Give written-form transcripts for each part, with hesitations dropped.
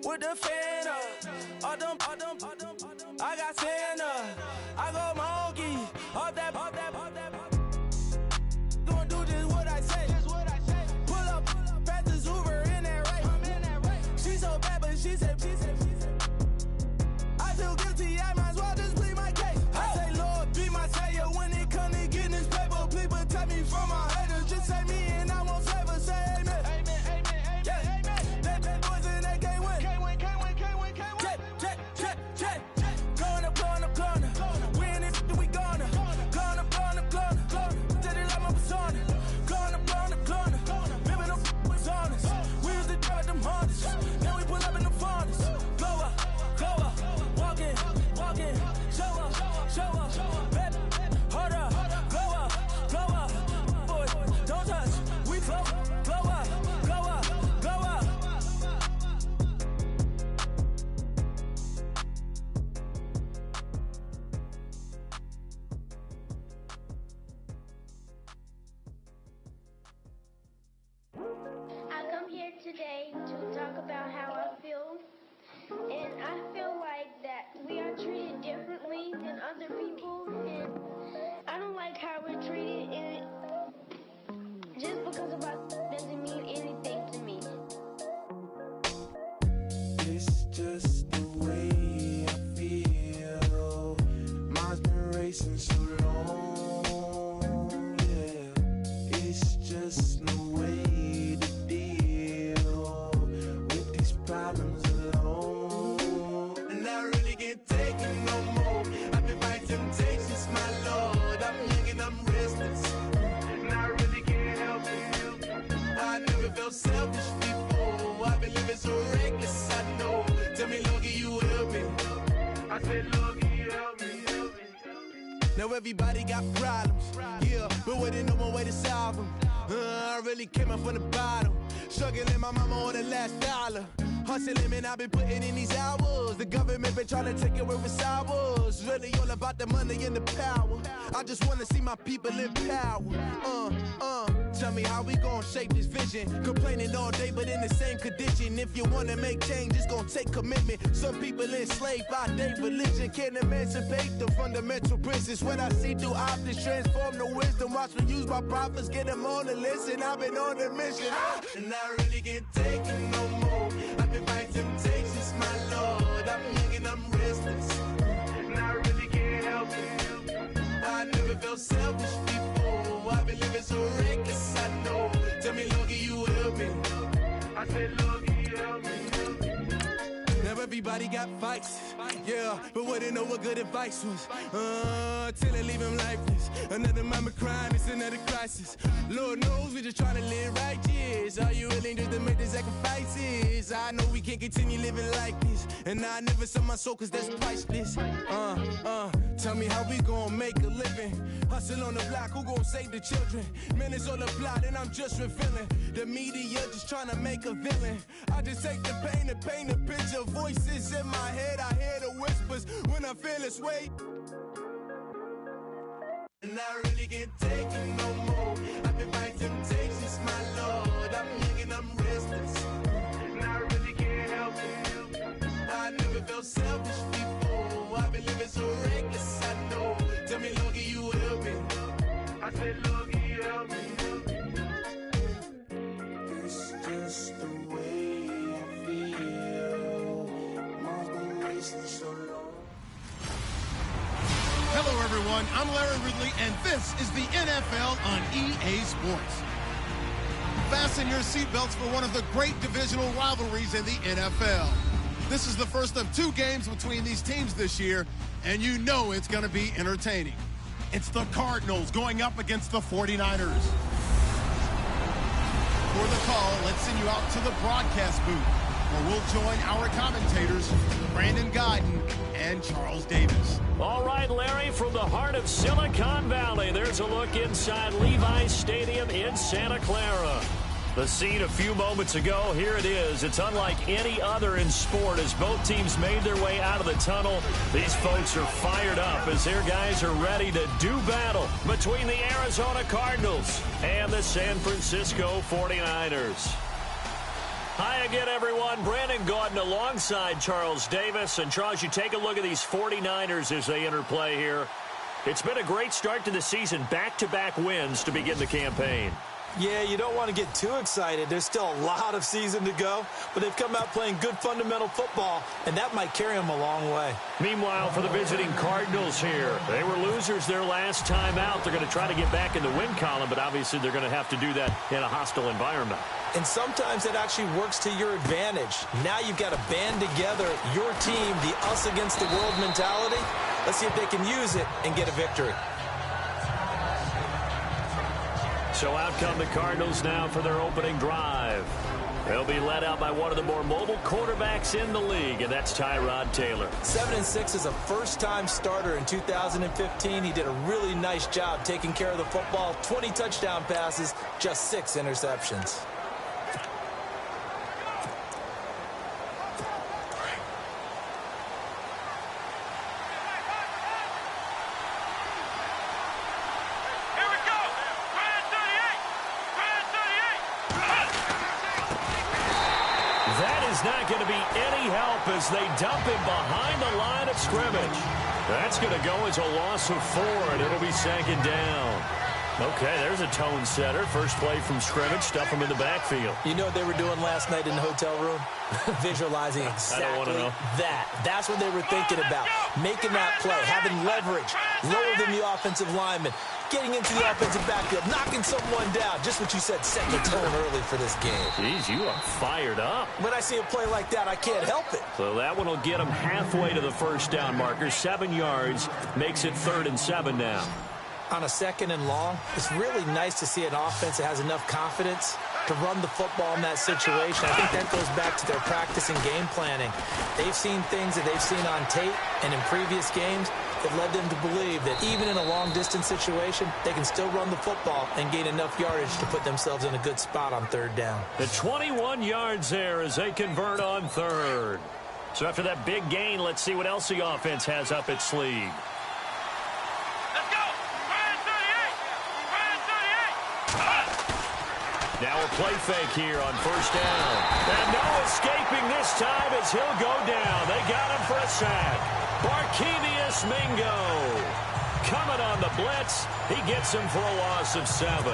with the fan up. All them, I got Santa. I go monkey, off that. Gonna do just what I say. Pull up, fast as Uber in that race. She so bad, but she said. I feel guilty, I might as well just plead my case. I say, Lord, be my savior when it comes to getting this paper. Please protect me from my haters. Just say me and I won't save her. Say amen. Yeah. That boys in that can't win. Check. Going up. We in this, we gonna. Going up. Did it like my persona. Going up. Living them was honest. We used to drive them Hondas. Now we pull up in the furnace. Glow up. Walking. Show up. Baby, hold up. Glow up. Boys, don't touch. We flow. Glow up. I come here today to talk about how I feel, and I feel like that we are treated differently than other people, and I don't like how we're treated, and just because of us doesn't mean anything to me. It's just the way I feel. Mine's been racing so long, yeah. It's just no way to deal with these problems alone. And I really can't take it no more. I've been fighting temptations, my Lord. I'm young and I'm restless, and I really can't help it. I never felt selfish before. I've been living so reckless, I know. Tell me, Lord, can you help me? I said, Lord, can you help me? Now everybody got problems, yeah, but waiting no more way to solve them. I really came up from the bottom, struggling my mama on the last dollar. Hustling, man, I've been putting in these hours. The government been trying to take away what's ours. Really all about the money and the power. I just wanna see my people in power. Tell me how we gon' shape this vision. Complaining all day, but in the same condition. If you wanna make change, it's gon' take commitment. Some people enslaved by their religion can't emancipate the fundamental principles. What I see through optics transform the wisdom. Watch me use my prophets, get them on the listen. I've been on a mission, and I really can't take it no more. I've been fighting temptations, my Lord. I'm young and I'm restless, and I really can't help it. I never felt selfish before. I've been living so reckless, I know. Tell me, Lord, can you help me? I said, Lord, can you help me? Now everybody got fights, yeah, but wouldn't know what good advice was. Till they leave him lifeless. Another mama crying, it's another crisis. Lord knows we just trying to live righteous. Are you willing just to make the sacrifices? I know we can't continue living like this, and I never sell my soul cause that's priceless. Tell me how we gon' make a living. Hustle on the block, who gon' save the children? Man, it's all a plot and I'm just revealing. The media just trying to make a villain. I just take the pain and paint a picture. Voices in my head, I hear the whispers when I feel this way. And I really can't take it no more. I've been fighting temptations, my Lord. I'm young and I'm restless, and I really can't help it. I never felt selfish before. I've been living so reckless, I know. Tell me, Lord, can you help me? I said, Lord, can you help me? It's just the way I feel. Mine's been racing so long. Hello, everyone. I'm Larry Ridley, and this is the NFL on EA Sports. Fasten your seatbelts for one of the great divisional rivalries in the NFL. This is the first of two games between these teams this year, and you know it's going to be entertaining. It's the Cardinals going up against the 49ers. For the call, let's send you out to the broadcast booth, where we'll join our commentators, Brandon Guyton and Charles Davis. All right, Larry, from the heart of Silicon Valley, there's a look inside Levi's Stadium in Santa Clara. The scene a few moments ago, here it is. It's unlike any other in sport as both teams made their way out of the tunnel. These folks are fired up as their guys are ready to do battle between the Arizona Cardinals and the San Francisco 49ers. Hi again, everyone. Brandon Gaudin alongside Charles Davis. And, Charles, you take a look at these 49ers as they enter play here. It's been a great start to the season. Back-to-back wins to begin the campaign. Yeah, you don't want to get too excited. There's still a lot of season to go, but they've come out playing good fundamental football, and that might carry them a long way. Meanwhile, for the visiting Cardinals here, they were losers their last time out. They're going to try to get back in the win column, but obviously they're going to have to do that in a hostile environment. And sometimes it actually works to your advantage. Now you've got to band together your team, the us against the world mentality. Let's see if they can use it and get a victory. So out come the Cardinals now for their opening drive. They'll be led out by one of the more mobile quarterbacks in the league, and that's Tyrod Taylor. 7-6 is a first-time starter in 2015. He did a really nice job taking care of the football. 20 touchdown passes, just 6 interceptions. Not going to be any help as they dump him behind the line of scrimmage. That's going to go as a loss of 4, and it'll be second down. Okay, there's a tone setter. First play from scrimmage, stuff him in the backfield. You know what they were doing last night in the hotel room? Visualizing exactly that. That's what they were thinking about. Making that play, having leverage, lower than the offensive lineman, getting into the offensive backfield, knocking someone down. Just what you said, set the tone early for this game. Jeez, you are fired up. When I see a play like that, I can't help it. So that one will get them halfway to the first down marker. 7 yards, makes it 3rd and 7 now. On a 2nd and long, it's really nice to see an offense that has enough confidence to run the football in that situation. I think that goes back to their practice and game planning. They've seen things that they've seen on tape and in previous games that led them to believe that even in a long-distance situation, they can still run the football and gain enough yardage to put themselves in a good spot on 3rd down. The 21 yards there as they convert on 3rd. So after that big gain, let's see what else the offense has up its sleeve. Now a play fake here on 1st down. And no escaping this time as he'll go down. They got him for a sack. Barkevious Mingo coming on the blitz. He gets him for a loss of 7.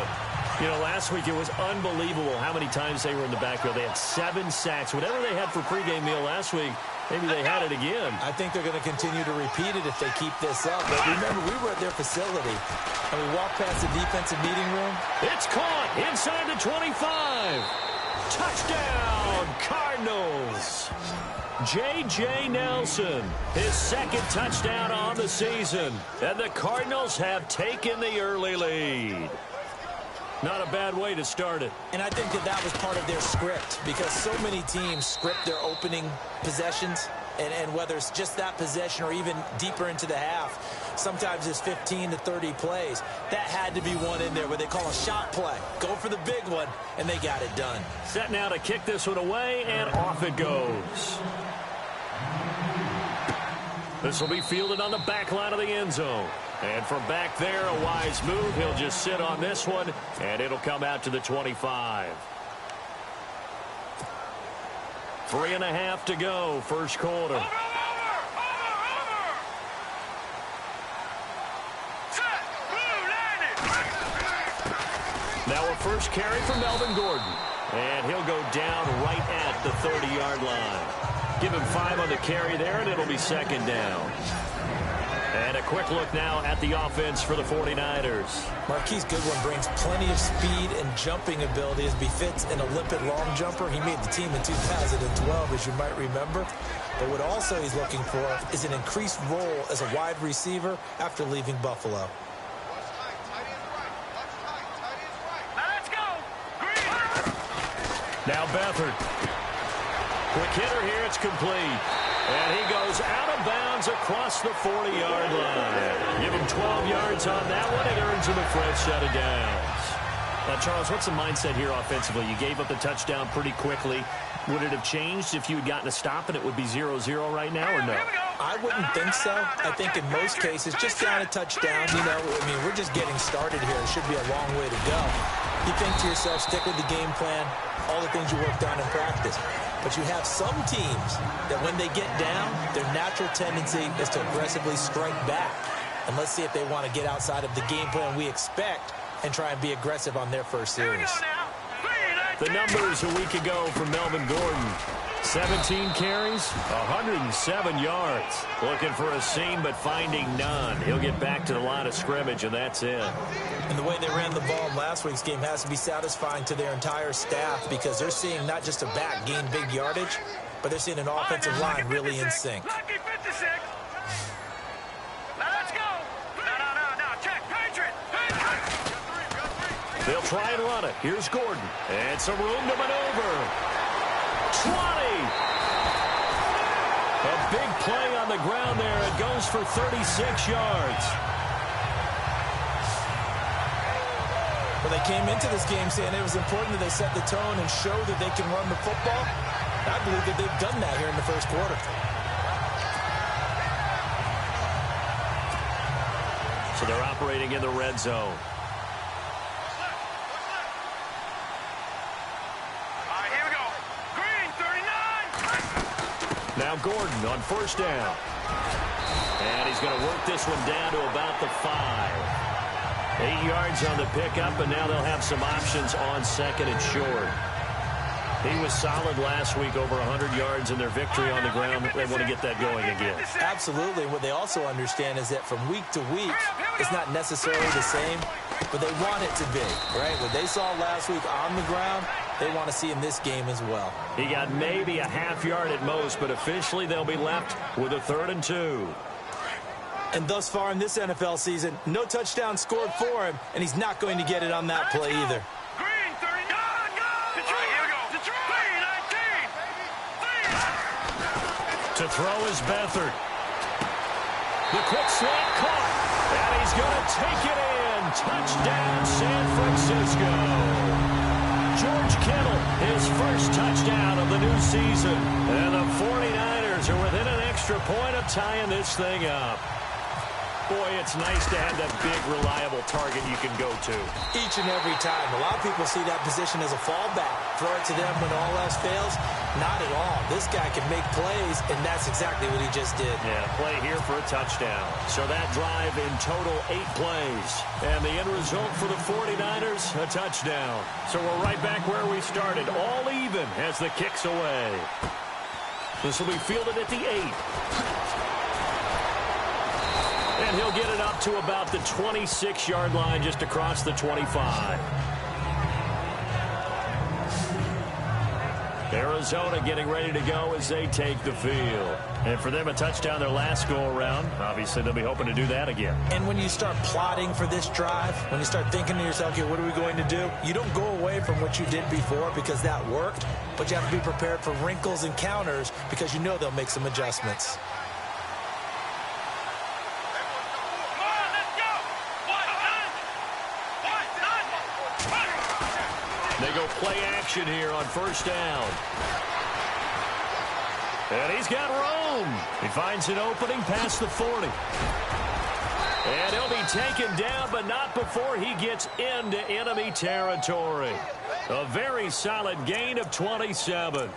You know, last week it was unbelievable how many times they were in the backfield. They had 7 sacks. Whatever they had for pregame meal last week, maybe they had it again. I think they're going to continue to repeat it if they keep this up. But remember, we were at their facility, and we walked past the defensive meeting room. It's caught inside the 25. Touchdown, Cardinals. J.J. Nelson, his 2nd touchdown on the season. And the Cardinals have taken the early lead. Not a bad way to start it. And I think that was part of their script, because so many teams script their opening possessions, and whether it's just that possession or even deeper into the half, sometimes it's 15 to 30 plays. That had to be one in there where they call a shot play. Go for the big one, and they got it done. Set now to kick this one away, and off it goes. This will be fielded on the back line of the end zone. And from back there, a wise move. He'll just sit on this one, and it'll come out to the 25. 3.5 to go, first quarter. Now a first carry from Melvin Gordon. And he'll go down right at the 30-yard line. Give him 5 on the carry there, and it'll be 2nd down. And a quick look now at the offense for the 49ers. Marquise Goodwin brings plenty of speed and jumping ability as befits an Olympic long jumper. He made the team in 2012, as you might remember. But what also he's looking for is an increased role as a wide receiver after leaving Buffalo. Now Beathard. Quick hitter here, it's complete. And he goes out of bounds across the 40-yard line. Give him 12 yards on that one. It earns him a fresh set of downs. Now, Charles, what's the mindset here offensively? You gave up the touchdown pretty quickly. Would it have changed if you had gotten a stop and it would be 0-0 right now, or no? I wouldn't think so. I think in most cases, just down a touchdown, you know, I mean, we're just getting started here. It should be a long way to go. You think to yourself, stick with the game plan, all the things you worked on in practice. But you have some teams that when they get down, their natural tendency is to aggressively strike back. And let's see if they want to get outside of the game plan we expect and try and be aggressive on their first series. The numbers a week ago from Melvin Gordon. 17 carries, 107 yards. Looking for a seam, but finding none. He'll get back to the line of scrimmage, and that's it. And the way they ran the ball in last week's game has to be satisfying to their entire staff because they're seeing not just a back gain big yardage, but they're seeing an offensive line really in sync. They'll try and run it. Here's Gordon. And some room to maneuver. 20. A big play on the ground there. It goes for 36 yards. Well, they came into this game saying it was important that they set the tone and show that they can run the football. I believe that they've done that here in the first quarter. So they're operating in the red zone. Now Gordon on first down. And he's going to work this one down to about the 5. 8 yards on the pickup, and now they'll have some options on second and short. He was solid last week, over 100 yards in their victory on the ground. They want to get that going again. Absolutely. What they also understand is that from week to week, it's not necessarily the same, but they want it to be, right? What they saw last week on the ground, they want to see in this game as well. He got maybe a half yard at most, but officially they'll be left with a 3rd and 2. And thus far in this NFL season, no touchdown scored for him, and he's not going to get it on that play either. To throw is Beathard. The quick slant caught, and he's going to take it in. Touchdown, San Francisco. George Kittle, his first touchdown of the new season. And the 49ers are within an extra point of tying this thing up. Boy, it's nice to have that big, reliable target you can go to. Each and every time. A lot of people see that position as a fallback. Throw it to them when all else fails. Not at all. This guy can make plays, and that's exactly what he just did. Yeah, play here for a touchdown. So that drive in total 8 plays. And the end result for the 49ers, a touchdown. So we're right back where we started, all even as the kick's away. This will be fielded at the 8. And he'll get it up to about the 26-yard line, just across the 25. Arizona getting ready to go as they take the field. And for them, a touchdown their last go-around. Obviously, they'll be hoping to do that again. And when you start plotting for this drive, when you start thinking to yourself, okay, what are we going to do? You don't go away from what you did before because that worked, but you have to be prepared for wrinkles and counters because you know they'll make some adjustments. They go play action here on first down. And he's got room. He finds an opening past the 40. And he'll be taken down, but not before he gets into enemy territory. A very solid gain of 27.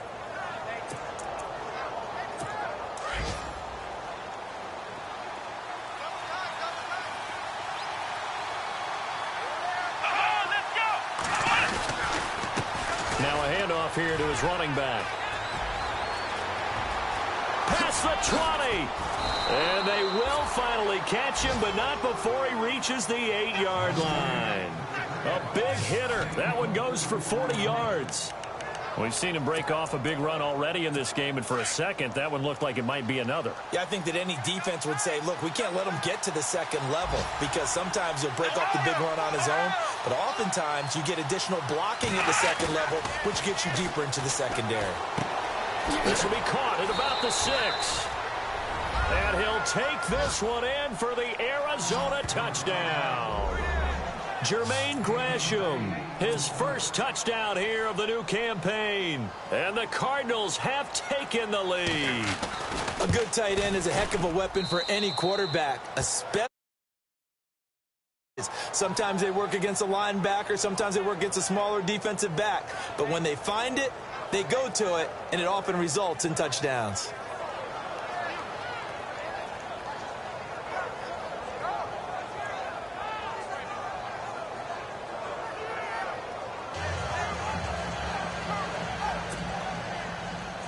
Now a handoff here to his running back. Past the 20. And they will finally catch him, but not before he reaches the 8-yard line. A big hitter. That one goes for 40 yards. We've seen him break off a big run already in this game, and for a second, that one looked like it might be another. Yeah, I think that any defense would say, look, we can't let him get to the second level because sometimes he'll break off the big run on his own, but oftentimes you get additional blocking at the second level, which gets you deeper into the secondary. This will be caught at about the 6. And he'll take this one in for the Arizona touchdown. Jermaine Gresham, his first touchdown here of the new campaign. And the Cardinals have taken the lead. A good tight end is a heck of a weapon for any quarterback, especially Sometimes they work against a linebacker. Sometimes they work against a smaller defensive back. But when they find it, they go to it, and it often results in touchdowns.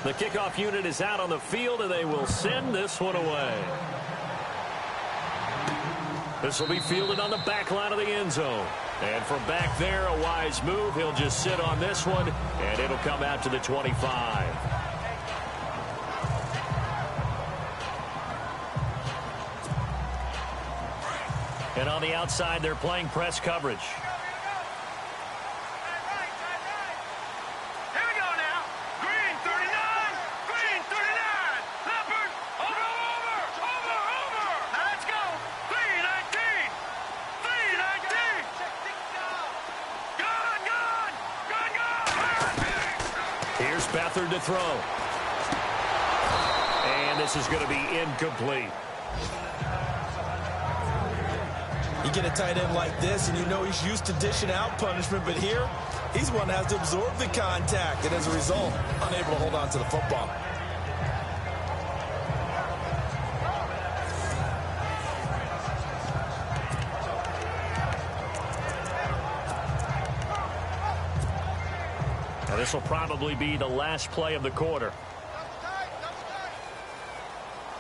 The kickoff unit is out on the field, and they will send this one away. This will be fielded on the back line of the end zone. And from back there, a wise move. He'll just sit on this one, and it'll come out to the 25. And on the outside, they're playing press coverage. Beathard to throw. And this is going to be incomplete. You get a tight end like this, and you know he's used to dishing out punishment, but here, he's one that has to absorb the contact, and as a result, unable to hold on to the football. This will probably be the last play of the quarter.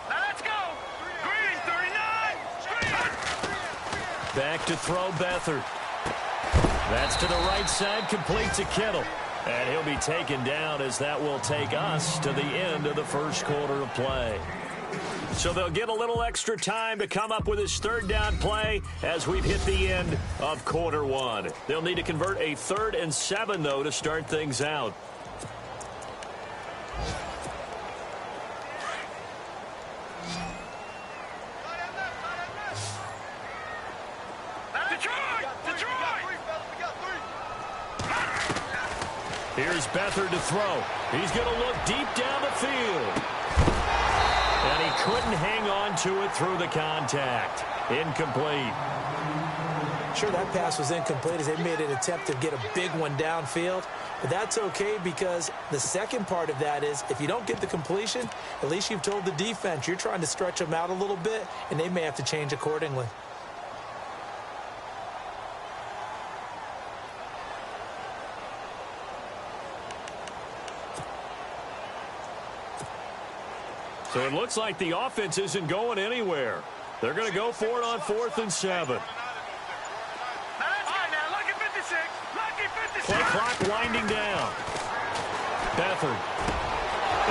Let's go! Green, 39! Green! Back to throw Beathard. That's to the right side, complete to Kittle. And he'll be taken down as that will take us to the end of the first quarter of play. So they'll get a little extra time to come up with his third down play as we've hit the end of quarter one. They'll need to convert a 3rd and 7, though, to start things out. Here's Beathard to throw. He's going to look deep down the field. And he couldn't hang on to it through the contact. Incomplete. Sure, that pass was incomplete as they made an attempt to get a big one downfield. But that's okay because the second part of that is if you don't get the completion, at least you've told the defense you're trying to stretch them out a little bit, and they may have to change accordingly. So it looks like the offense isn't going anywhere. They're going to go for it on 4th and 7. Play clock winding down. Beathard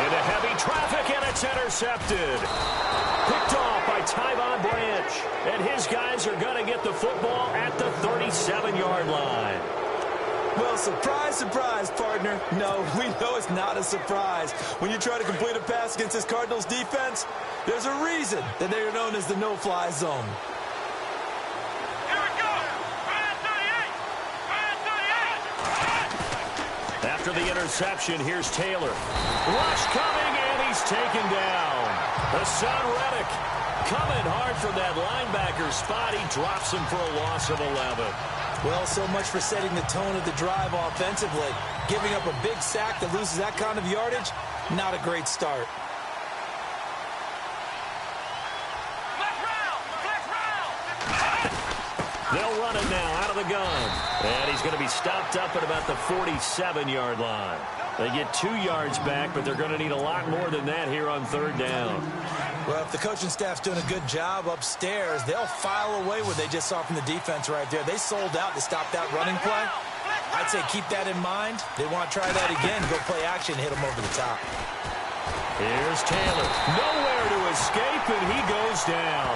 into heavy traffic, and it's intercepted. Picked off by Tyvon Branch. And his guys are going to get the football at the 37-yard line. Well, surprise, surprise, partner. No, we know it's not a surprise. When you try to complete a pass against this Cardinals defense, there's a reason that they are known as the no-fly zone. Here we go! After the interception, here's Taylor. Rush coming, and he's taken down. Hassan Reddick coming hard from that linebacker spot. He drops him for a loss of 11. Well, so much for setting the tone of the drive offensively. Giving up a big sack that loses that kind of yardage, not a great start. They'll run it now out of the gun. And he's going to be stopped up at about the 47-yard line. They get 2 yards back, but they're going to need a lot more than that here on 3rd down. Well, if the coaching staff's doing a good job upstairs, they'll file away what they just saw from the defense right there. They sold out to stop that running play. I'd say keep that in mind. They want to try that again, go play action, hit them over the top. Here's Taylor. Nowhere to escape, and he goes down.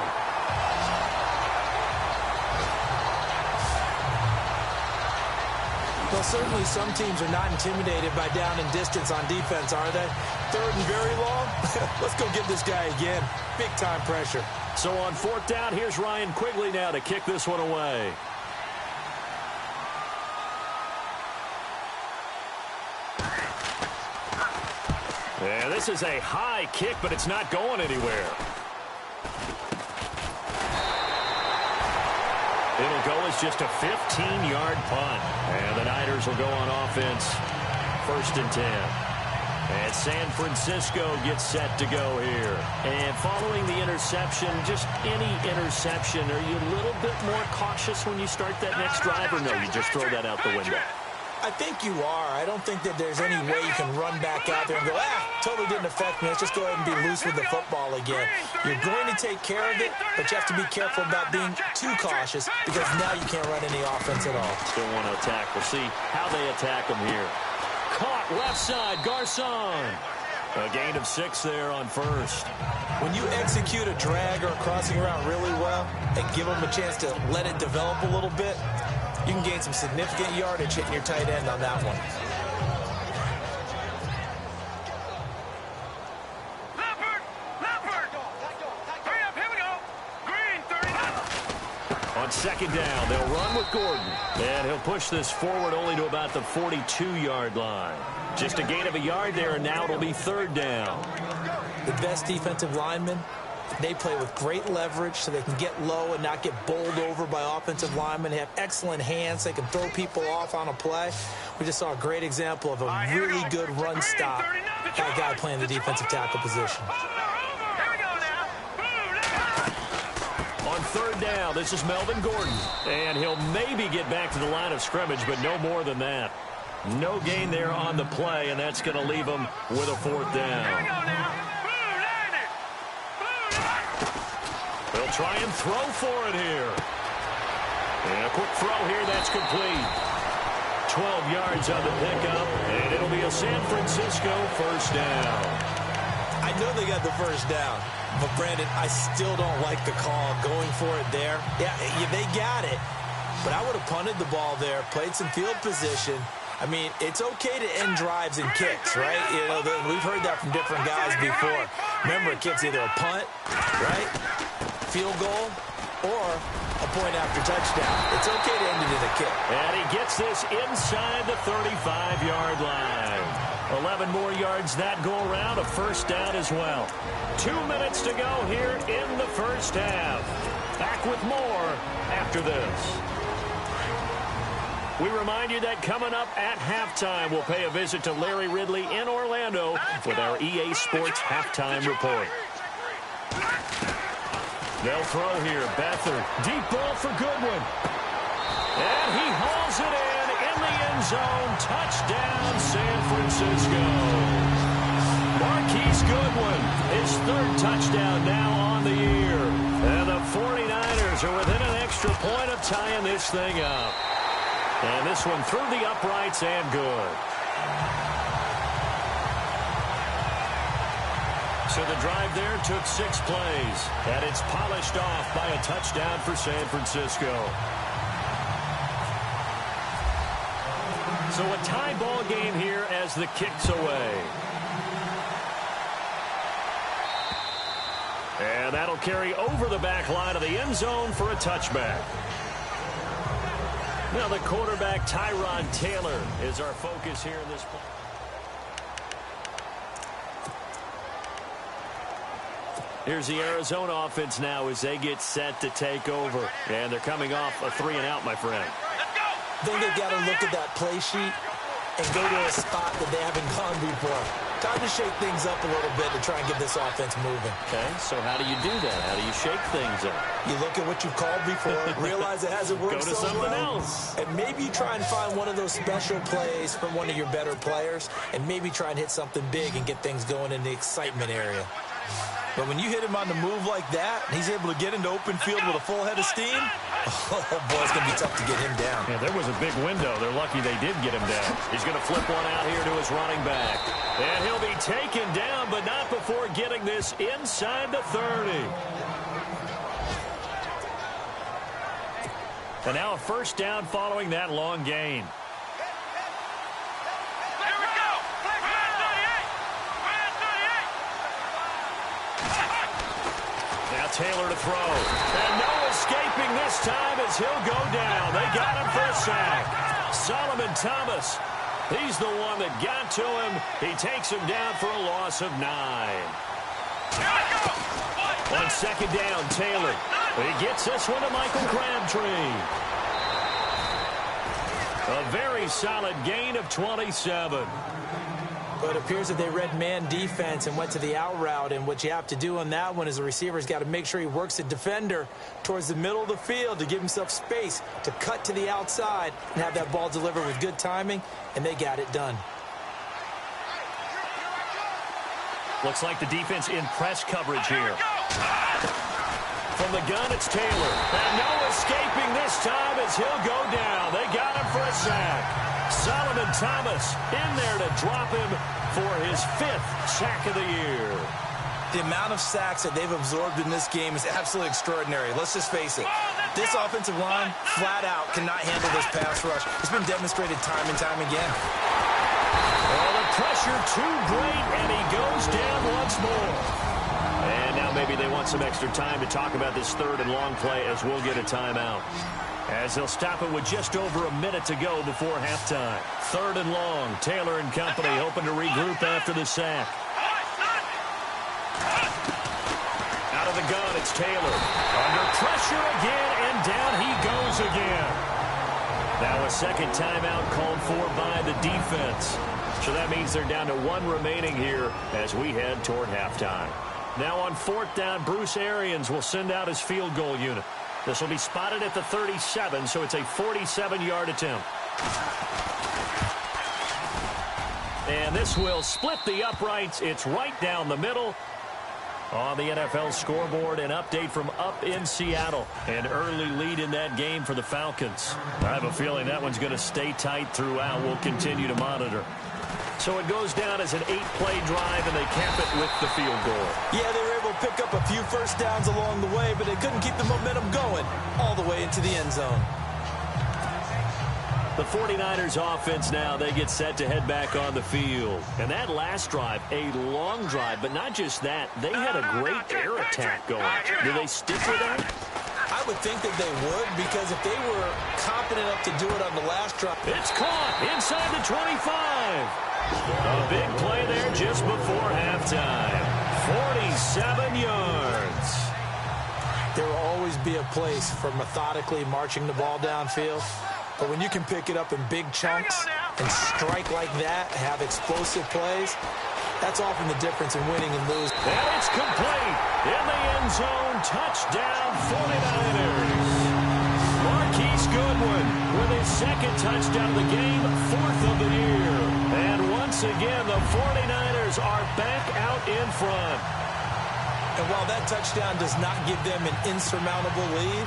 Well, certainly some teams are not intimidated by down and distance on defense, are they? 3rd and very long? Let's go get this guy again. Big-time pressure. So on 4th down, here's Ryan Quigley now to kick this one away. Yeah, this is a high kick, but it's not going anywhere. It'll go as just a 15-yard punt. And the Niners will go on offense. 1st and 10. And San Francisco gets set to go here. And following the interception, just any interception, are you a little bit more cautious when you start that next drive, or no, you just throw that out the window? I think you are. I don't think that there's any way you can run back out there and go, totally didn't affect me. Let's just go ahead and be loose with the football again. You're going to take care of it, but you have to be careful about being too cautious because now you can't run any offense at all. Still want to attack. We'll see how they attack them here. Caught left side, Garcon. A gain of 6 there on 1st. When you execute a drag or a crossing route really well and give them a chance to let it develop a little bit, you can gain some significant yardage hitting your tight end on that one. Leopard! Hurry up, here we go! Green, 39! On 2nd down, they'll run with Gordon. And he'll push this forward only to about the 42-yard line. Just a gain of a yard there, and now it'll be 3rd down. The best defensive linemen, they play with great leverage so they can get low and not get bowled over by offensive linemen. They have excellent hands. They can throw people off on a play. We just saw a great example of a really good run stop. That guy playing the defensive tackle position. On 3rd down, this is Melvin Gordon. And he'll maybe get back to the line of scrimmage, but no more than that. No gain there on the play, and that's going to leave him with a 4th down. They'll try and throw for it here. And a quick throw here, that's complete. 12 yards on the pickup, and it'll be a San Francisco 1st down. I know they got the 1st down, but Brandon, I still don't like the call going for it there. Yeah, they got it, but I would have punted the ball there, played some field position. I mean, it's okay to end drives and kicks, right? You know, we've heard that from different guys before. Remember, a kick's either a punt, right, field goal, or a point after touchdown. It's okay to end it in a kick. And he gets this inside the 35-yard line. 11 more yards that go around, a 1st down as well. 2 minutes to go here in the 1st half. Back with more after this. We remind you that coming up at halftime, we'll pay a visit to Larry Ridley in Orlando with our EA Sports Halftime Report. They'll throw here. Beathard. Deep ball for Goodwin. And he hauls it in the end zone. Touchdown, San Francisco. Marquise Goodwin, his 3rd touchdown now on the year. And the 49ers are within an extra point of tying this thing up. And this one through the uprights and good. So the drive there took 6 plays. And it's polished off by a touchdown for San Francisco. So a tie ball game here as the kick's away. And that'll carry over the back line of the end zone for a touchback. Now the quarterback, Tyrod Taylor, is our focus here in this play. Here's the Arizona offense now as they get set to take over. And they're coming off a 3-and-out, my friend. I think they've got to look at that play sheet and go to a spot that they haven't gone before. Time to shake things up a little bit to try and get this offense moving. Okay, so how do you do that? How do you shake things up? You look at what you've called before, realize it hasn't worked Go to so something well, else. and maybe try and find one of those special plays from one of your better players, and maybe try and hit something big and get things going in the excitement area. But when you hit him on the move like that, and he's able to get into open field with a full head of steam, oh, boy, it's going to be tough to get him down. Yeah, there was a big window. They're lucky they did get him down. He's going to flip one out here to his running back. And he'll be taken down, but not before getting this inside the 30. And now a 1st down following that long gain. Taylor to throw. And no escaping this time as he'll go down. They got him for a sack. Solomon Thomas, he's the one that got to him. He takes him down for a loss of 9. On 2nd down, Taylor. He gets this one to Michael Crabtree. A very solid gain of 27. But it appears that they read man defense and went to the out route. And what you have to do on that one is the receiver's got to make sure he works the defender towards the middle of the field to give himself space to cut to the outside and have that ball delivered with good timing, and they got it done. Looks like the defense in press coverage here. From the gun, it's Taylor. And no escaping this time as he'll go down. They got him for a sack. Solomon Thomas in there to drop him for his 5th sack of the year. The amount of sacks that they've absorbed in this game is absolutely extraordinary. Let's just face it. This offensive line, flat out, cannot handle this pass rush. It's been demonstrated time and time again. Well, the pressure too great, and he goes down once more. And now maybe they want some extra time to talk about this 3rd and long play as we'll get a timeout. As they'll stop it with just over a minute to go before halftime. 3rd and long. Taylor and company hoping to regroup after the sack. Out of the gun, it's Taylor. Under pressure again, and down he goes again. Now a second timeout called for by the defense. So that means they're down to 1 remaining here as we head toward halftime. Now on 4th down, Bruce Arians will send out his field goal unit. This will be spotted at the 37, so it's a 47-yard attempt. And this will split the uprights. It's right down the middle. On the NFL scoreboard, an update from up in Seattle. An early lead in that game for the Falcons. I have a feeling that one's going to stay tight throughout. We'll continue to monitor. So it goes down as an 8-play drive, and they cap it with the field goal. Yeah, they were able to pick up a few first downs along the way, but they couldn't keep the momentum going all the way into the end zone. The 49ers offense now, they get set to head back on the field. And that last drive, a long drive, but not just that. They had a great air attack going. Do they stick with that? I would think that they would, because if they were confident enough to do it on the last drive. It's caught inside the 25. A big play there just before halftime. 47 yards. There will always be a place for methodically marching the ball downfield. But when you can pick it up in big chunks and strike like that, have explosive plays, that's often the difference in winning and losing. And it's complete. In the end zone, touchdown 49ers. Marquise Goodwin with his 2nd touchdown of the game, 4th of the year. And once again, the 49ers are back out in front. And while that touchdown does not give them an insurmountable lead,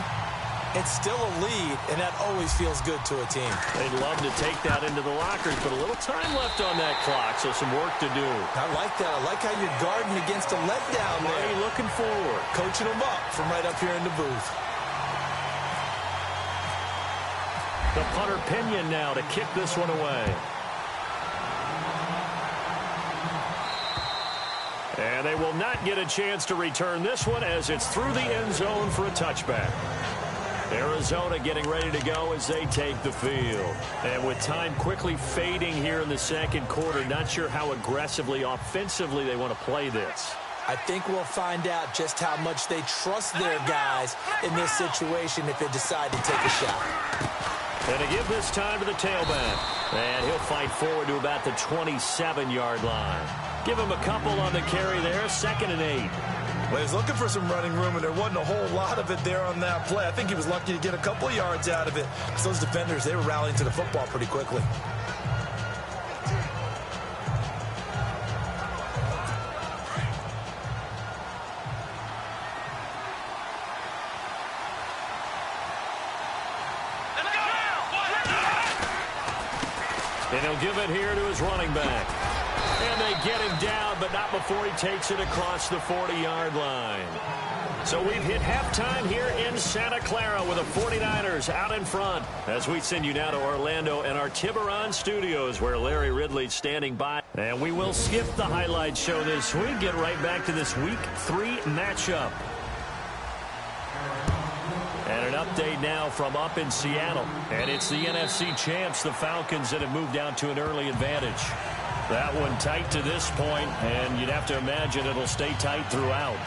it's still a lead, and that always feels good to a team. They'd love to take that into the lockers, but a little time left on that clock, so some work to do. I like that. I like how you're guarding against a letdown there. Mighty looking forward. Coaching them up from right up here in the booth. The punter Pinion now to kick this one away. And they will not get a chance to return this one as it's through the end zone for a touchback. Arizona getting ready to go as they take the field. And with time quickly fading here in the 2nd quarter, not sure how aggressively, offensively they want to play this. I think we'll find out just how much they trust their guys in this situation if they decide to take a shot. And to give this time to the tailback. And he'll fight forward to about the 27-yard line. Give him a couple on the carry there, 2nd and 8. Well, he was looking for some running room, and there wasn't a whole lot of it there on that play. I think he was lucky to get a couple yards out of it, because those defenders, they were rallying to the football pretty quickly. And he'll give it here to his running back. And they get him down, but not before he takes it across the 40-yard line. So we've hit halftime here in Santa Clara with the 49ers out in front. As we send you now to Orlando and our Tiburon studios where Larry Ridley's standing by. And we will skip the highlight show this week. Get right back to this Week 3 matchup. And an update now from up in Seattle. And it's the NFC champs, the Falcons, that have moved down to an early advantage. That one tight to this point, and you'd have to imagine it'll stay tight throughout.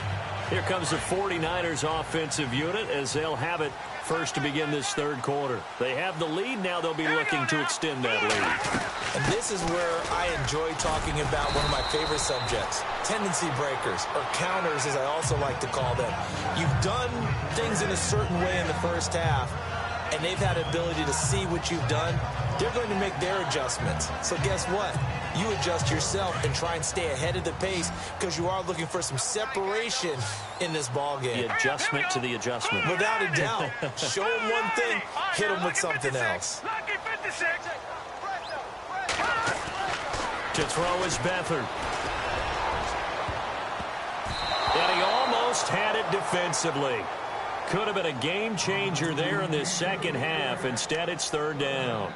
Here comes the 49ers offensive unit as they'll have it first to begin this third quarter. They have the lead. Now they'll be looking to extend that lead. And this is where I enjoy talking about one of my favorite subjects, tendency breakers, or counters as I also like to call them. You've done things in a certain way in the first half, and they've had the ability to see what you've done. They're going to make their adjustments. So guess what? You adjust yourself and try and stay ahead of the pace because you are looking for some separation in this ball game. The adjustment to the adjustment. Without a doubt. Show them one thing, hit them with something else. To throw is Beathard. And he almost had it defensively. Could have been a game changer there in this second half. Instead, it's third down.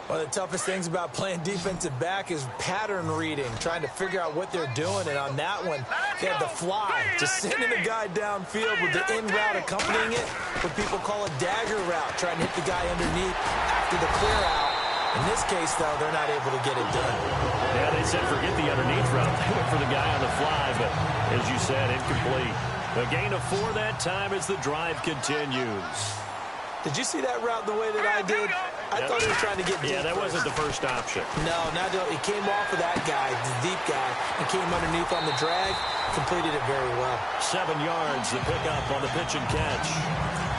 One of the toughest things about playing defensive back is pattern reading, trying to figure out what they're doing. And on that one, they had the fly, just sending a guy downfield with the in route accompanying it, what people call a dagger route, trying to hit the guy underneath after the clear out. In this case, though, they're not able to get it done. Yeah, they said forget the underneath route. They went for the guy on the fly, but as you said, incomplete. A gain of 4 that time as the drive continues. Did you see that route the way that I did? I thought he was trying to get deep. Yeah, that wasn't the first option. No, he came off of that guy, the deep guy, and came underneath on the drag, completed it very well. 7 yards, the pickup on the pitch and catch.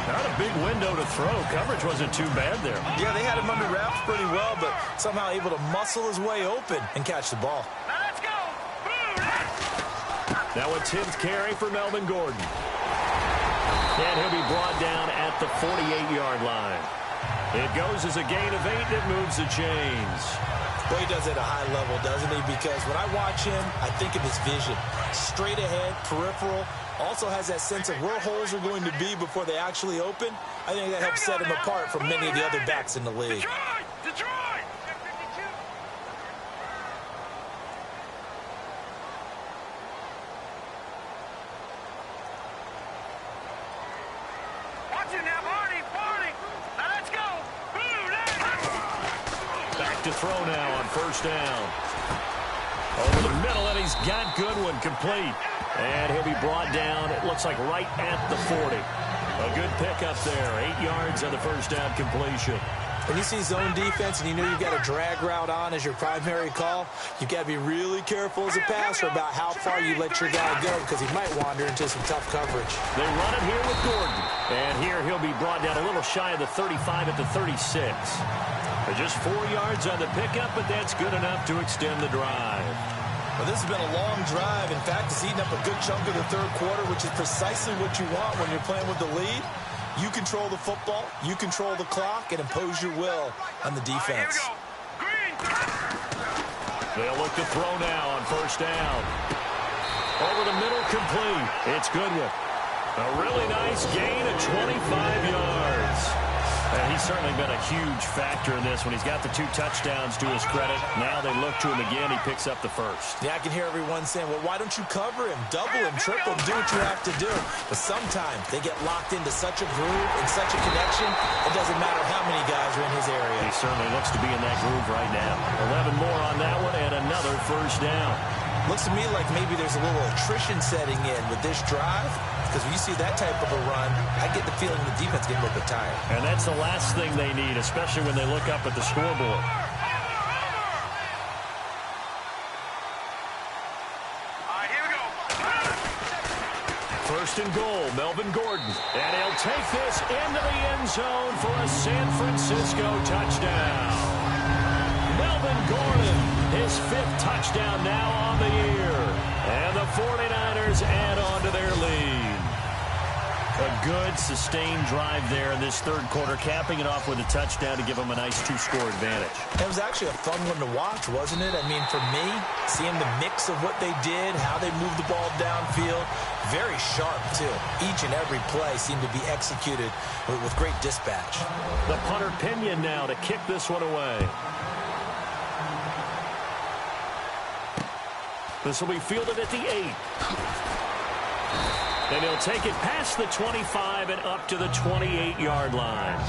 Not a big window to throw. Coverage wasn't too bad there. Yeah, they had him under wraps pretty well, but somehow able to muscle his way open and catch the ball. Let's go. Now a 10th carry for Melvin Gordon. And he'll be brought down at the 48-yard line. It goes as a gain of 8 that moves the chains. Well, he does it at a high level, doesn't he? Because when I watch him, I think of his vision. Straight ahead, peripheral. Also has that sense of where holes are going to be before they actually open. I think that helps set him apart from many of the other backs in the league. Detroit! Watch it now, Barney! Let's go! Back to throw now on first down. Over the middle, and he's got Goodwin complete. And he'll be brought down, it looks like right at the 40. A good pickup there. 8 yards on the first down completion. When you see zone defense and you know you've got a drag route on as your primary call, you've got to be really careful as a passer about how far you let your guy go because he might wander into some tough coverage. They run it here with Gordon. And here he'll be brought down a little shy of the 35 at the 36. Just 4 yards on the pickup, but that's good enough to extend the drive. Well, this has been a long drive. In fact, it's eaten up a good chunk of the third quarter, which is precisely what you want when you're playing with the lead. You control the football, you control the clock, and impose your will on the defense. They'll look to throw now on first down. Over the middle, complete. It's Goodwin. A really nice gain of 25 yards. And he's certainly been a huge factor in this when he's got the 2 touchdowns to his credit. Now they look to him again. He picks up the first. Yeah, I can hear everyone saying, well, why don't you cover him? Double him, triple him, do what you have to do. But sometimes they get locked into such a groove and such a connection, it doesn't matter how many guys are in his area. He certainly looks to be in that groove right now. 11 more on that one and another first down. Looks to me like maybe there's a little attrition setting in with this drive. Because when you see that type of a run, I get the feeling the defense getting a little bit tired. And that's the last thing they need, especially when they look up at the scoreboard. Here we go. First and goal, Melvin Gordon. And he'll take this into the end zone for a San Francisco touchdown. Melvin Gordon, his 5th touchdown now on the year. And the 49ers add on to their lead. A good, sustained drive there in this third quarter, capping it off with a touchdown to give them a nice 2-score advantage. It was actually a fun one to watch, wasn't it? I mean, for me, seeing the mix of what they did, how they moved the ball downfield, very sharp, too. Each and every play seemed to be executed with great dispatch. The punter Pinion now to kick this one away. This will be fielded at the 8. And he'll take it past the 25 and up to the 28-yard line.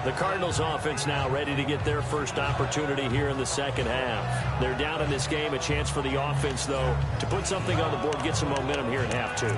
The Cardinals offense now ready to get their first opportunity here in the second half. They're down in this game. A chance for the offense, though, to put something on the board, get some momentum here in half two.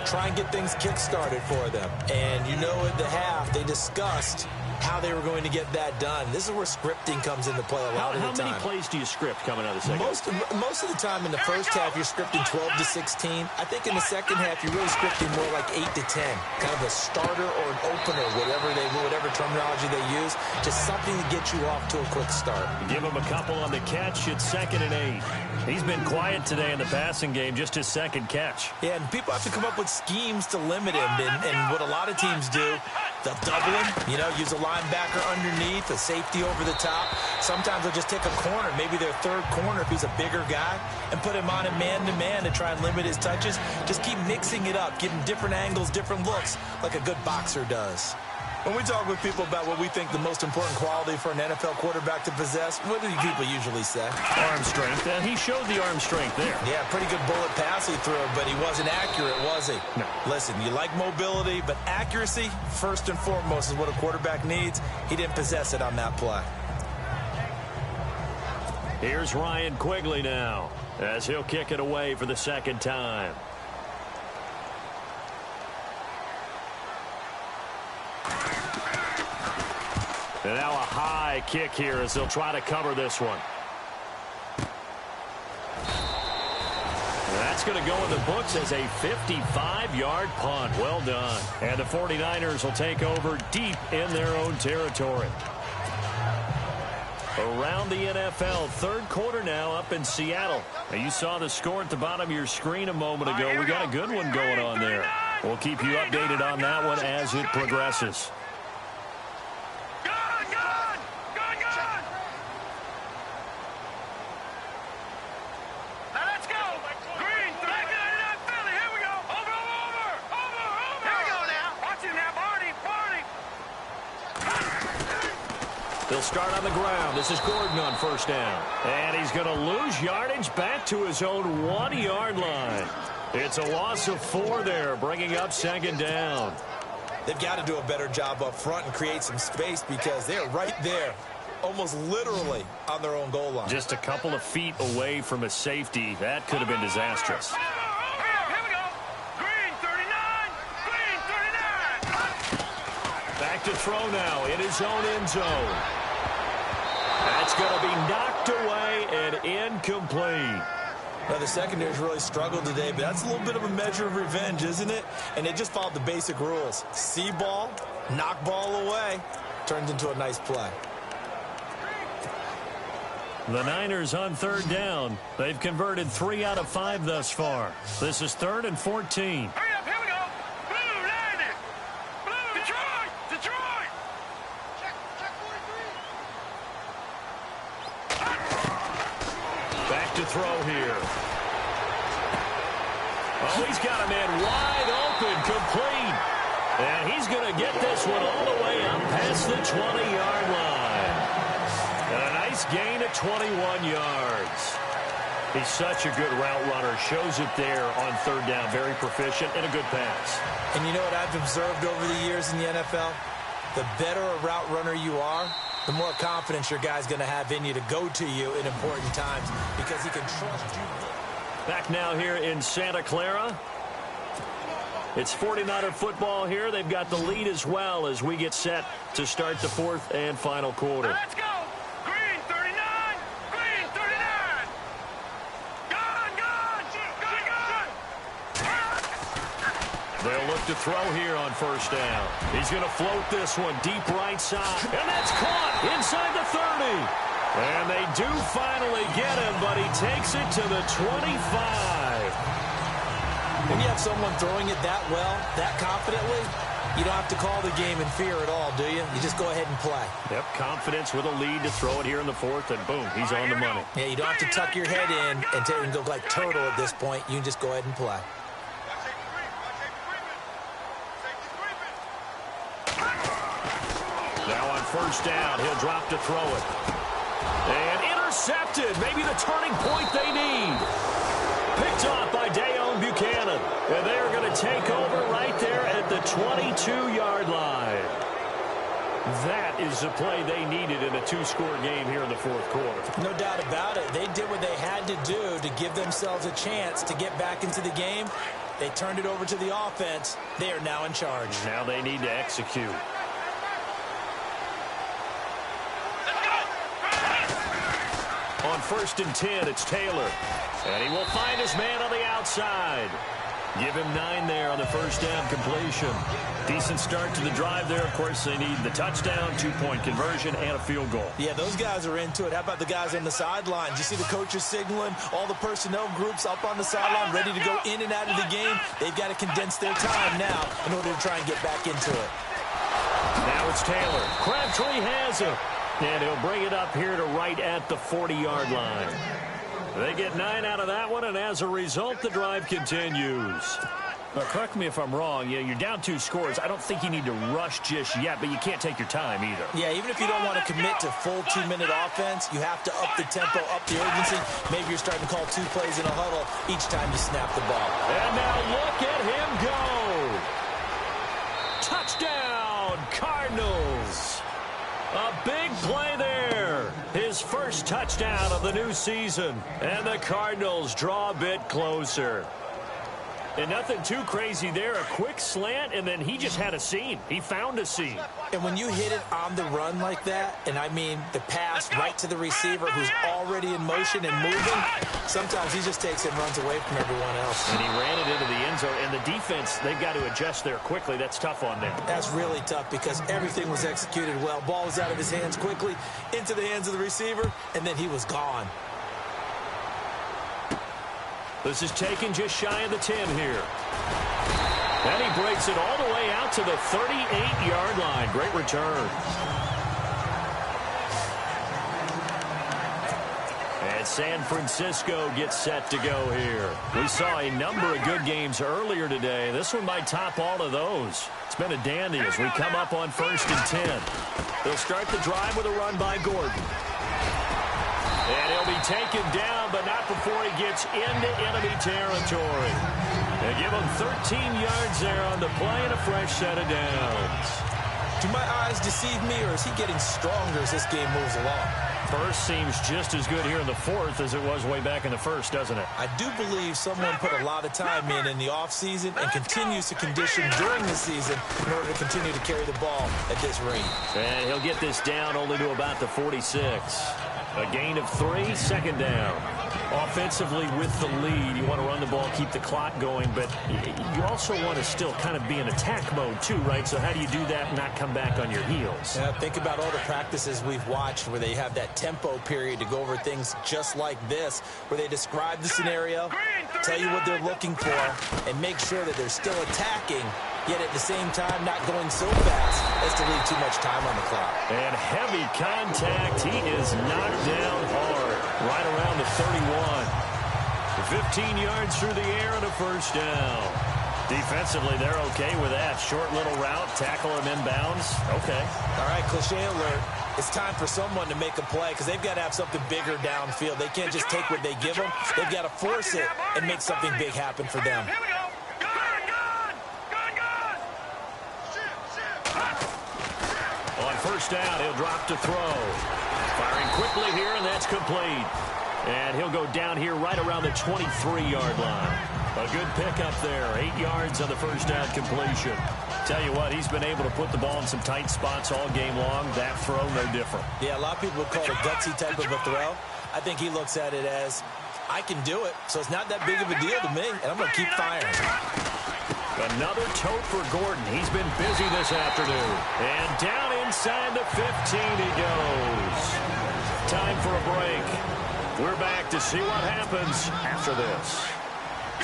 Try and get things kick-started for them. And you know at the half, they discussed how they were going to get that done. This is where scripting comes into play a lot of the time. How many plays do you script coming out of the second? Most of the time in the first half, you're scripting 12 to 16. I think in the second half, you're really scripting more like 8 to 10. Kind of a starter or an opener, whatever terminology they use. Just something to get you off to a quick start. Give him a couple on the catch. It's 2nd and 8. He's been quiet today in the passing game, just his second catch. Yeah, and people have to come up with schemes to limit him. And what a lot of teams do, they'll double him, use a linebacker underneath, a safety over the top. Sometimes they'll just take a corner, maybe their third corner if he's a bigger guy, and put him on a man-to-man to try and limit his touches. Just keep mixing it up, give him different angles, different looks, like a good boxer does. When we talk with people about what we think the most important quality for an NFL quarterback to possess, what do people usually say? Arm strength. And he showed the arm strength there. Yeah, pretty good bullet pass he threw, but he wasn't accurate, was he? No. Listen, you like mobility, but accuracy, first and foremost, is what a quarterback needs. He didn't possess it on that play. Here's Ryan Quigley now, as he'll kick it away for the second time. And now a high kick here as they'll try to cover this one. That's going to go in the books as a 55-yard punt. Well done. And the 49ers will take over deep in their own territory. Around the NFL, third quarter now up in Seattle. Now you saw the score at the bottom of your screen a moment ago. We got a good one going on there. We'll keep you updated on that one as it progresses. They'll start on the ground. This is Gordon on first down. And he's going to lose yardage back to his own 1-yard line. It's a loss of 4 there, bringing up second down. They've got to do a better job up front and create some space because they're right there, almost literally on their own goal line. Just a couple of feet away from a safety. That could have been disastrous. Back to throw now in his own end zone. That's going to be knocked away and incomplete. Now, the secondary's really struggled today, but that's a little bit of a measure of revenge, isn't it? And they just followed the basic rules. See ball, knock ball away, turns into a nice play. The Niners on third down. They've converted 3 out of 5 thus far. This is 3rd and 14. To throw here. Oh, he's got a man wide open, complete. And he's going to get this one all the way up past the 20-yard line. And a nice gain of 21 yards. He's such a good route runner. Shows it there on third down. Very proficient and a good pass. And you know what I've observed over the years in the NFL? The better a route runner you are, the more confidence your guy's going to have in you to go to you in important times because he can trust you. Back now here in Santa Clara. It's 49er football here. They've got the lead as well as we get set to start the 4th and final quarter. Let's go! Green 39! Green 39! Gone! They'll look to throw here on first down. He's going to float this one deep right side. And that's caught inside the 30. And they do finally get him, but he takes it to the 25. When you have someone throwing it that well, that confidently, you don't have to call the game in fear at all, do you? You just go ahead and play. Yep, confidence with a lead to throw it here in the 4th, and boom, he's on the money. Yeah, you don't have to tuck your head in and go like turtle at this point. You can just go ahead and play. Now on first down, he'll drop to throw it. And intercepted. Maybe the turning point they need. Picked off by Dayon Buchanan. And they are going to take over right there at the 22-yard line. That is the play they needed in a two-score game here in the fourth quarter. No doubt about it. They did what they had to do to give themselves a chance to get back into the game. They turned it over to the offense. They are now in charge. Now they need to execute. On 1st and 10, it's Taylor. And he will find his man on the outside. Give him 9 there on the first down completion. Decent start to the drive there. Of course, they need the touchdown, 2-point conversion, and a field goal. Yeah, those guys are into it. How about the guys on the sidelines? You see the coaches signaling, all the personnel groups up on the sideline, ready to go in and out of the game. They've got to condense their time now in order to try and get back into it. Now it's Taylor. Crabtree has him. And he'll bring it up here to right at the 40-yard line. They get 9 out of that one, and as a result, the drive continues. Now, correct me if I'm wrong. You're down 2 scores. I don't think you need to rush just yet, but you can't take your time either. Yeah, even if you don't want to commit to full 2-minute offense, you have to up the tempo, up the urgency. Maybe you're starting to call 2 plays in a huddle each time you snap the ball. And now look at him go. Touchdown, Cardinals. A big play there. His first touchdown of the new season. And the Cardinals draw a bit closer. And nothing too crazy there. A quick slant, and then he just had a seam. He found a seam. And when you hit it on the run like that, and I mean the pass right to the receiver who's already in motion and moving, sometimes he just takes it and runs away from everyone else. And he ran it into the end zone. And the defense, they've got to adjust there quickly. That's tough on them. That's really tough because everything was executed well. Ball was out of his hands quickly, into the hands of the receiver, and then he was gone. This is taken just shy of the 10 here. And he breaks it all the way out to the 38-yard line. Great return. And San Francisco gets set to go here. We saw a number of good games earlier today. This one might top all of those. It's been a dandy as we come up on 1st and 10. They'll start the drive with a run by Gordon. And he'll be taken down, but not before he gets into enemy territory. They give him 13 yards there on the play and a fresh set of downs. Do my eyes deceive me, or is he getting stronger as this game moves along? First seems just as good here in the fourth as it was way back in the first, doesn't it? I do believe someone put a lot of time in the offseason and continues to condition during the season in order to continue to carry the ball at this rate. And he'll get this down only to about the 46. A gain of 3, 2nd down. Offensively with the lead, you want to run the ball, keep the clock going, but you also want to still kind of be in attack mode too, right? So how do you do that and not come back on your heels? Yeah, think about all the practices we've watched where they have that tempo period to go over things just like this, where they describe the scenario, tell you what they're looking for, and make sure that they're still attacking, yet at the same time not going so fast as to leave too much time on the clock. And heavy contact. He is knocked down hard right around the 31. 15 yards through the air and a first down. Defensively, they're okay with that. Short little route, tackle him inbounds. Okay. All right, cliche alert. It's time for someone to make a play because they've got to have something bigger downfield. They can't just take what they give them. They've got to force it and make something big happen for them. Here we go. On first down, he'll drop to throw. Firing quickly here, and that's complete. And he'll go down here right around the 23-yard line. A good pickup there. 8 yards on the first down completion. Tell you what, he's been able to put the ball in some tight spots all game long. That throw, no different. Yeah, a lot of people would call it a gutsy type of a throw. I think he looks at it as, I can do it, so it's not that big of a deal to me, and I'm going to keep firing. Another tote for Gordon. He's been busy this afternoon. And down inside the 15 he goes. Time for a break. We're back to see what happens after this.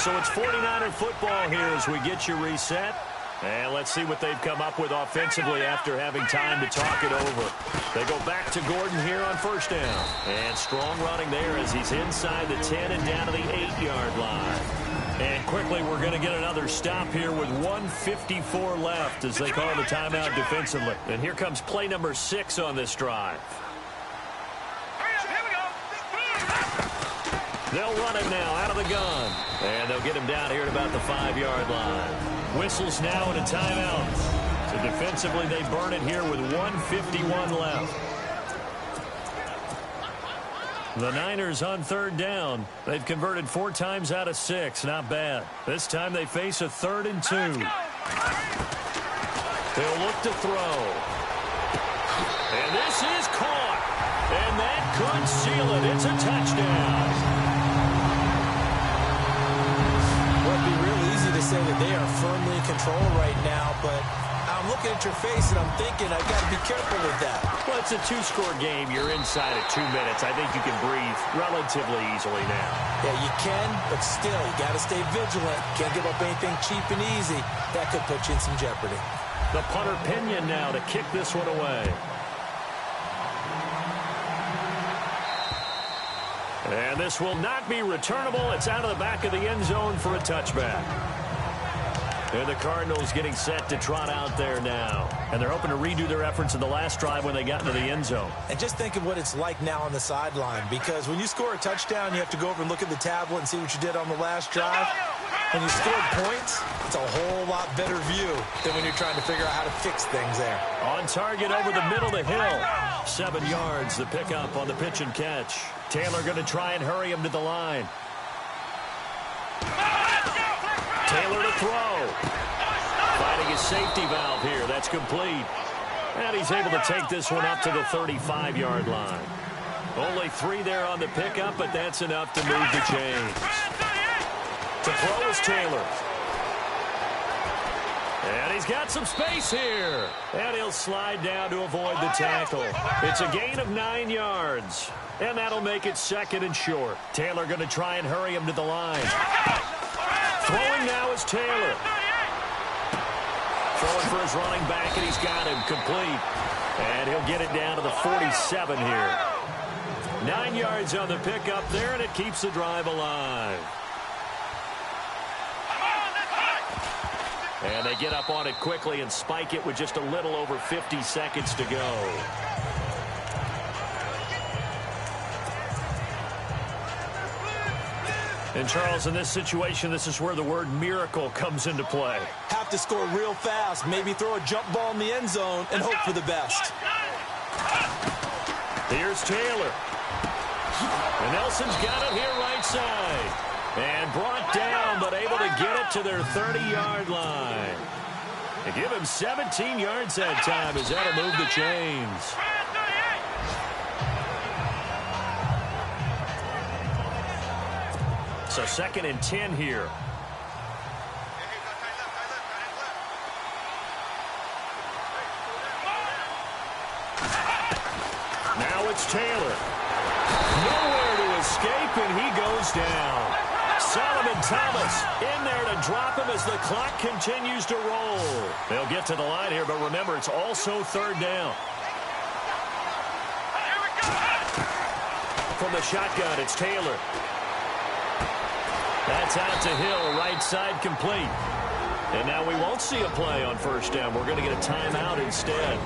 So it's 49er football here as we get you reset. And let's see what they've come up with offensively after having time to talk it over. They go back to Gordon here on first down. And strong running there as he's inside the 10 and down to the 8-yard line. And quickly, we're going to get another stop here with 1:54 left as they call the timeout defensively. And here comes play number 6 on this drive. Here we go. They'll run it now out of the gun. And they'll get him down here at about the 5-yard line. Whistles now and a timeout. So defensively, they burn it here with 1:51 left. The Niners on third down. They've converted 4 times out of 6. Not bad. This time they face a 3rd and 2. They'll look to throw. And this is caught. And that could seal it. It's a touchdown. Well, it'd be real easy to say that they are firmly in control right now, but I'm looking at your face and I'm thinking I've got to be careful with that. Well, it's a 2-score game. You're inside at 2 minutes. I think you can breathe relatively easily now. Yeah, you can, but still, you got to stay vigilant. Can't give up anything cheap and easy. That could put you in some jeopardy. The punter Pinion now to kick this one away. And this will not be returnable. It's out of the back of the end zone for a touchback. And the Cardinals getting set to trot out there now. And they're hoping to redo their efforts in the last drive when they got into the end zone. And just think of what it's like now on the sideline, because when you score a touchdown, you have to go over and look at the tablet and see what you did on the last drive. When you scored points, it's a whole lot better view than when you're trying to figure out how to fix things there. On target over the middle of the hill. 7 yards, the pickup on the pitch and catch. Taylor going to try and hurry him to the line. Taylor to throw. Finding his safety valve here. That's complete. And he's able to take this one up to the 35-yard line. Only 3 there on the pickup, but that's enough to move the chains. To throw is Taylor. And he's got some space here. And he'll slide down to avoid the tackle. It's a gain of 9 yards. And that'll make it 2nd and short. Taylor going to try and hurry him to the line. Throwing now is Taylor. Throwing for his running back, and he's got him complete. And he'll get it down to the 47 here. 9 yards on the pickup there, and it keeps the drive alive. And they get up on it quickly and spike it with just a little over 50 seconds to go. And, Charles, in this situation, this is where the word miracle comes into play. Have to score real fast, maybe throw a jump ball in the end zone and hope for the best. Here's Taylor. And Nelson's got it here right side. And brought down, but able to get it to their 30-yard line. And give him 17 yards that time as that'll move the chains. So 2nd and 10 here. Now it's Taylor. Nowhere to escape, and he goes down. Solomon Thomas in there to drop him as the clock continues to roll. They'll get to the line here, but remember, it's also 3rd down. From the shotgun, it's Taylor. That's out to Hill, right side complete. And now we won't see a play on 1st down. We're going to get a timeout instead,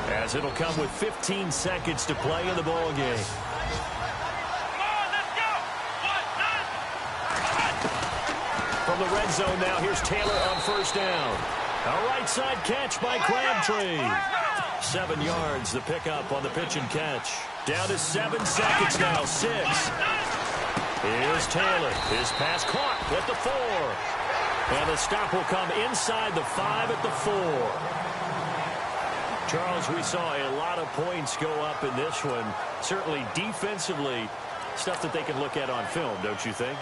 as it'll come with 15 seconds to play in the ball game. From the red zone now, here's Taylor on 1st down. A right side catch by Crabtree. 7 yards, the pickup on the pitch and catch. Down to 7 seconds now, 6. Here's Taylor. His pass caught at the 4. And the stop will come inside the 5 at the 4. Charles, we saw a lot of points go up in this one. Certainly defensively, stuff that they can look at on film, don't you think?